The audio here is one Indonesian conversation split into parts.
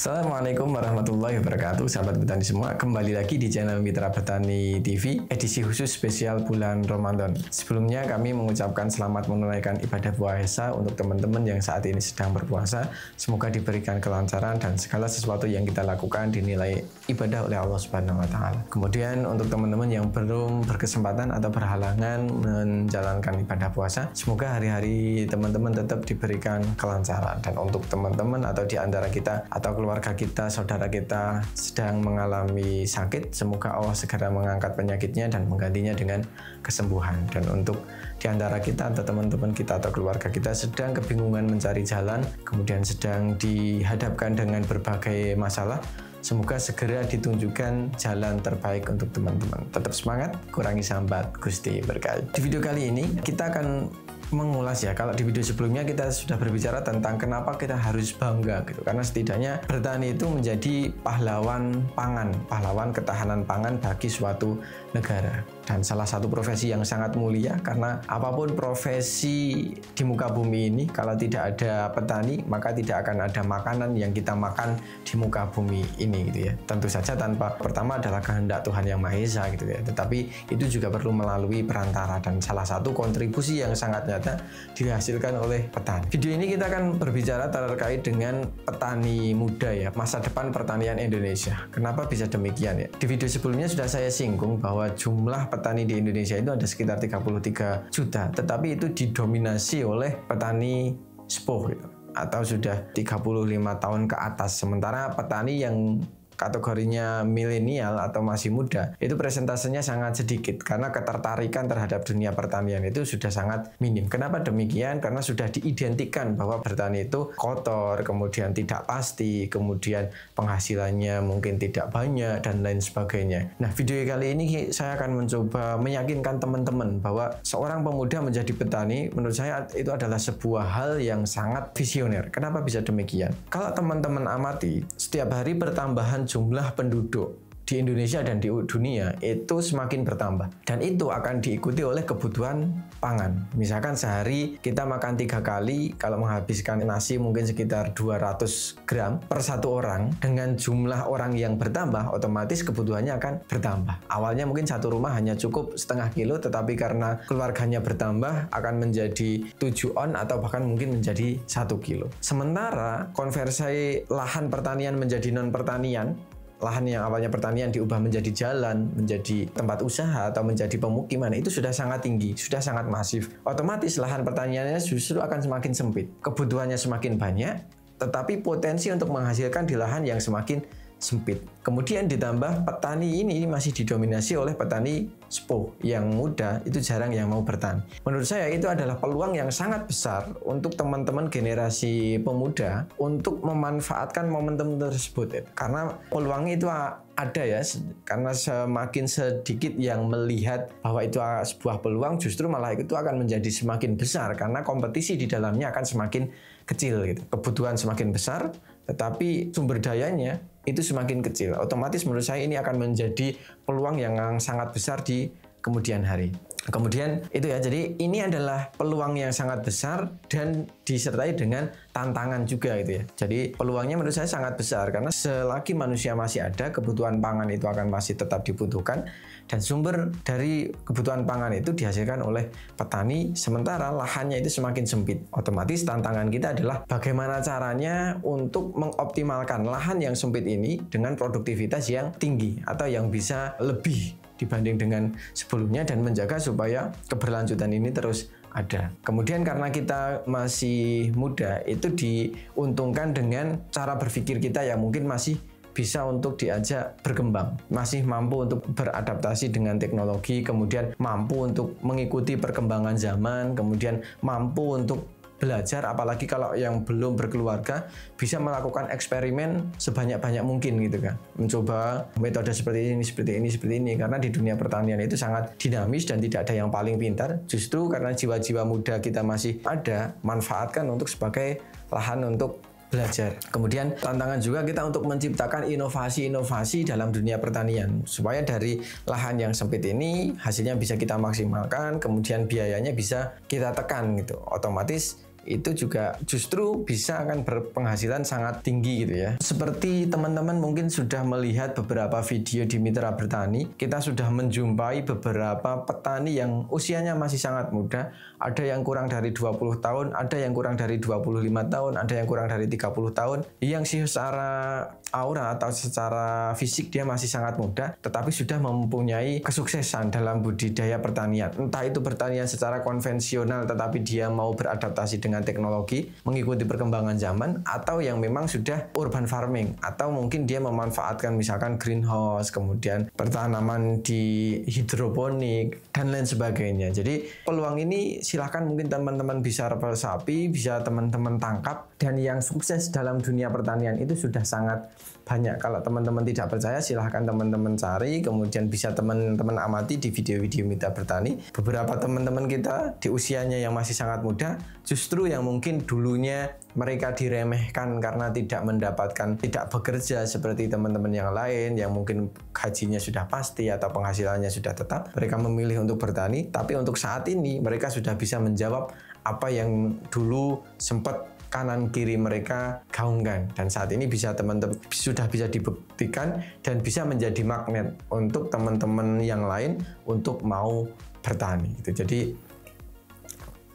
Assalamualaikum warahmatullahi wabarakatuh, sahabat petani semua. Kembali lagi di channel Mitra Petani TV, edisi khusus spesial bulan Ramadan. Sebelumnya kami mengucapkan selamat menunaikan ibadah puasa untuk teman-teman yang saat ini sedang berpuasa. Semoga diberikan kelancaran dan segala sesuatu yang kita lakukan dinilai ibadah oleh Allah Subhanahu wa Ta'ala. Kemudian untuk teman-teman yang belum berkesempatan atau berhalangan menjalankan ibadah puasa, semoga hari-hari teman-teman tetap diberikan kelancaran. Dan untuk teman-teman atau di antara kita atau keluarga kita, saudara kita sedang mengalami sakit, semoga Allah segera mengangkat penyakitnya dan menggantinya dengan kesembuhan. Dan untuk di antara kita atau teman-teman kita atau keluarga kita sedang kebingungan mencari jalan, kemudian sedang dihadapkan dengan berbagai masalah, semoga segera ditunjukkan jalan terbaik untuk teman-teman. Tetap semangat, kurangi sambat, Gusti berkahi. Di video kali ini kita akan mengulas ya, kalau di video sebelumnya kita sudah berbicara tentang kenapa kita harus bangga gitu, karena setidaknya bertani itu menjadi pahlawan pangan, pahlawan ketahanan pangan bagi suatu negara, dan salah satu profesi yang sangat mulia, karena apapun profesi di muka bumi ini kalau tidak ada petani maka tidak akan ada makanan yang kita makan di muka bumi ini gitu ya. Tentu saja tanpa, pertama adalah kehendak Tuhan Yang Maha Esa gitu ya, tetapi itu juga perlu melalui perantara, dan salah satu kontribusi yang sangat nyata dihasilkan oleh petani. Video ini kita akan berbicara terkait dengan petani muda ya, masa depan pertanian Indonesia. Kenapa bisa demikian ya? Di video sebelumnya sudah saya singgung bahwa jumlah petani di Indonesia itu ada sekitar 33 juta, tetapi itu didominasi oleh petani sepuh gitu, atau sudah 35 tahun ke atas. Sementara petani yang kategorinya milenial atau masih muda itu presentasenya sangat sedikit, karena ketertarikan terhadap dunia pertanian itu sudah sangat minim. Kenapa demikian? Karena sudah diidentikan bahwa bertani itu kotor, kemudian tidak pasti, kemudian penghasilannya mungkin tidak banyak dan lain sebagainya. Nah, video kali ini saya akan mencoba meyakinkan teman-teman bahwa seorang pemuda menjadi petani, menurut saya itu adalah sebuah hal yang sangat visioner. Kenapa bisa demikian? Kalau teman-teman amati, setiap hari pertambahan jumlah penduduk di Indonesia dan di dunia itu semakin bertambah, dan itu akan diikuti oleh kebutuhan pangan. Misalkan sehari kita makan 3 kali, kalau menghabiskan nasi mungkin sekitar 200 gram per satu orang. Dengan jumlah orang yang bertambah, otomatis kebutuhannya akan bertambah. Awalnya mungkin satu rumah hanya cukup setengah kilo, tetapi karena keluarganya bertambah akan menjadi 7 on atau bahkan mungkin menjadi 1 kilo. Sementara konversi lahan pertanian menjadi non pertanian, lahan yang awalnya pertanian diubah menjadi jalan, menjadi tempat usaha atau menjadi pemukiman, itu sudah sangat tinggi, sudah sangat masif. Otomatis lahan pertaniannya justru akan semakin sempit. Kebutuhannya semakin banyak, tetapi potensi untuk menghasilkan di lahan yang semakin sempit. Kemudian ditambah petani ini masih didominasi oleh petani sepuh yang muda, itu jarang yang mau bertani. Menurut saya itu adalah peluang yang sangat besar untuk teman-teman generasi pemuda untuk memanfaatkan momentum tersebut ya. Karena peluangnya itu ada ya, karena semakin sedikit yang melihat bahwa itu sebuah peluang, justru malah itu akan menjadi semakin besar karena kompetisi di dalamnya akan semakin kecil gitu. Kebutuhan semakin besar, tetapi sumber dayanya itu semakin kecil. Otomatis menurut saya ini akan menjadi peluang yang sangat besar di kemudian hari. Kemudian itu ya, jadi ini adalah peluang yang sangat besar dan disertai dengan tantangan juga gitu ya. Jadi peluangnya menurut saya sangat besar, karena selagi manusia masih ada, kebutuhan pangan itu akan masih tetap dibutuhkan, dan sumber dari kebutuhan pangan itu dihasilkan oleh petani, sementara lahannya itu semakin sempit. Otomatis tantangan kita adalah bagaimana caranya untuk mengoptimalkan lahan yang sempit ini dengan produktivitas yang tinggi atau yang bisa lebih dibanding dengan sebelumnya, dan menjaga supaya keberlanjutan ini terus ada. Kemudian karena kita masih muda, itu diuntungkan dengan cara berpikir kita yang mungkin masih bisa untuk diajak berkembang, masih mampu untuk beradaptasi dengan teknologi, kemudian mampu untuk mengikuti perkembangan zaman, kemudian mampu untuk belajar, apalagi kalau yang belum berkeluarga bisa melakukan eksperimen sebanyak-banyak mungkin gitu kan, mencoba metode seperti ini, karena di dunia pertanian itu sangat dinamis dan tidak ada yang paling pintar. Justru karena jiwa-jiwa muda kita masih ada, manfaatkan untuk sebagai lahan untuk belajar. Kemudian tantangan juga kita untuk menciptakan inovasi-inovasi dalam dunia pertanian, supaya dari lahan yang sempit ini hasilnya bisa kita maksimalkan, kemudian biayanya bisa kita tekan gitu. Otomatis itu juga justru bisa akan berpenghasilan sangat tinggi gitu ya. Seperti teman-teman mungkin sudah melihat beberapa video di Mitra Bertani, kita sudah menjumpai beberapa petani yang usianya masih sangat muda, ada yang kurang dari 20 tahun, ada yang kurang dari 25 tahun, ada yang kurang dari 30 tahun, yang secara aura atau secara fisik dia masih sangat muda, tetapi sudah mempunyai kesuksesan dalam budidaya pertanian. Entah itu pertanian secara konvensional, tetapi dia mau beradaptasi dengan teknologi, mengikuti perkembangan zaman, atau yang memang sudah urban farming, atau mungkin dia memanfaatkan misalkan greenhouse, kemudian pertanaman di hidroponik, dan lain sebagainya. Jadi peluang ini silahkan mungkin teman-teman bisa resapi, bisa teman-teman tangkap, dan yang sukses dalam dunia pertanian itu sudah sangat banyak. Kalau teman-teman tidak percaya, silahkan teman-teman cari, kemudian bisa teman-teman amati di video-video Mitra Bertani. Beberapa teman-teman kita di usianya yang masih sangat muda, justru yang mungkin dulunya mereka diremehkan karena tidak bekerja seperti teman-teman yang lain, yang mungkin gajinya sudah pasti atau penghasilannya sudah tetap, mereka memilih untuk bertani, tapi untuk saat ini mereka sudah bisa menjawab apa yang dulu sempat kanan kiri mereka gaungkan, dan saat ini bisa teman-teman sudah bisa dibuktikan dan bisa menjadi magnet untuk teman-teman yang lain untuk mau bertani gitu. Jadi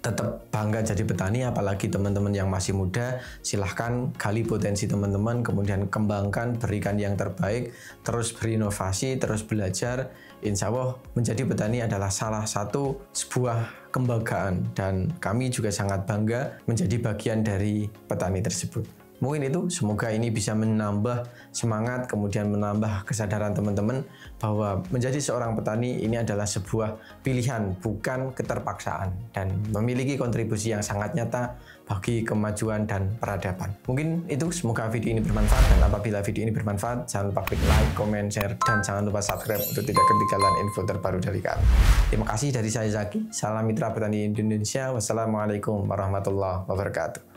tetap bangga jadi petani, apalagi teman-teman yang masih muda. Silahkan gali potensi teman-teman, kemudian kembangkan, berikan yang terbaik, terus berinovasi, terus belajar. Insya Allah menjadi petani adalah salah satu sebuah kebanggaan, dan kami juga sangat bangga menjadi bagian dari petani tersebut. Mungkin itu, semoga ini bisa menambah semangat, kemudian menambah kesadaran teman-teman bahwa menjadi seorang petani ini adalah sebuah pilihan, bukan keterpaksaan, dan memiliki kontribusi yang sangat nyata bagi kemajuan dan peradaban. Mungkin itu, semoga video ini bermanfaat, dan apabila video ini bermanfaat, jangan lupa klik like, comment, share, dan jangan lupa subscribe untuk tidak ketinggalan info terbaru dari kami. Terima kasih dari saya Zaki, salam Mitra Bertani Indonesia, wassalamualaikum warahmatullahi wabarakatuh.